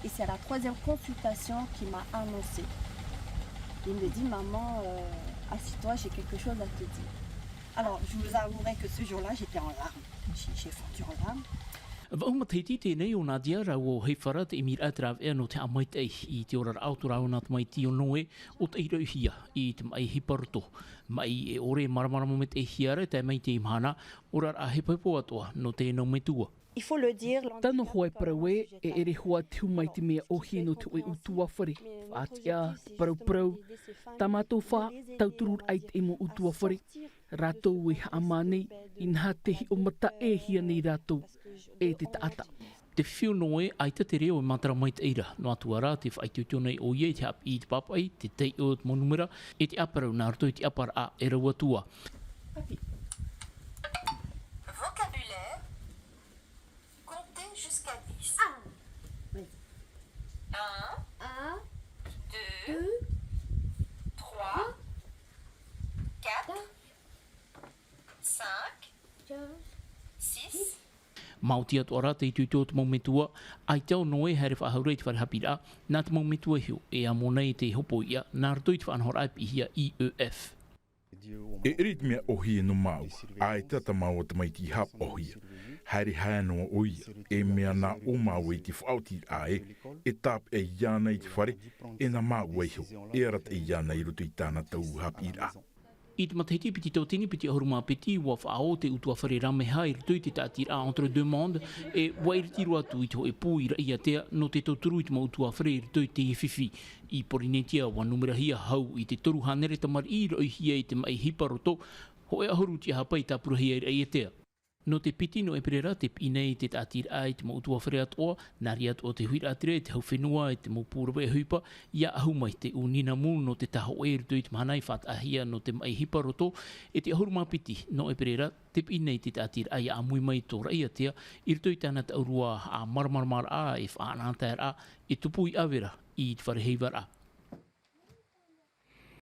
Et c'est à la troisième consultation qu'il m'a annoncé. Il me dit, maman, assis-toi, j'ai quelque chose à te dire. Alors, je vous avouerai que ce jour-là, j'étais en larmes. J'ai fondu en larmes. Vau matiti tēnei o Nadia rau o hewhara te emir atrav e no te amaitei I te ora autora o nat mai tio noe o te irauhia I te mai hiparoto. Mai e ore maramaramo me te hiare te mai te mahana ora a hepepo atoa no te no metua. Il faut le dire. Tano hoe parawe e ere hoa tiu mai te mea ohi no te oi utua whare. Whaatia, te parau, tamato wha, tauturur ai te emo utua whare. Ratou e haamane, inha tehi o mata e hia nei ratou, e te taata. Te whiu noe ai te reo e matara mai te eira. No atuara te whaitutio nei o ie te hap I te papai, te tei o te monumera, e te aparau nā rato I te apara a e rau atua. Vocabulaire. Comptez jusqu'à 10. 1, 2, 3, 4, 5, 6. Mauti atu ara te tuto te maumetua, ai tau noe here whahaurei te wharehapira, nā te maumetua hiu e amonei te hopo ia, nā rato I te whanhora ai pihia IEF. E rit mea ohia no mau, ai tata mau te mai ti hap ohia. Hari hānoa oia, e mea nā o mau e te whauti ae, e tap e iana I te whare, e nā mau eiho, e arat e iana I roto I tāna tau hap ira. I te matahiti piti tau tini piti ahuruma piti wa whaao te utua whare rameha I rito I te tātira entre deux mondes e wairitiru atu I te ho e pū I rai atea no te tauturu I te mautua whare I rito I te iwhiwhi I porinetia wa numera hia hau I te toru hanere tamar I roi hia I te mai hiparoto ho e ahuru tia hapa I tāpura hia I rai atea. No te piti no ēperēra te pinei te tātira ai te mautua whare atoa, nari atoa te huira atire, te hau whenua e te maupūrawe huipa, ia ahu mai te unina mū no te taho e rito I te mahanai whātahia no te mai hiparoto, e te ahuruma piti no ēperēra te pinei te tātira ai a mui mai tō rai atea, I rito I tāna te aurua a marmarmar a e whaanātair a, e tupu I awera I te whareheiwara a.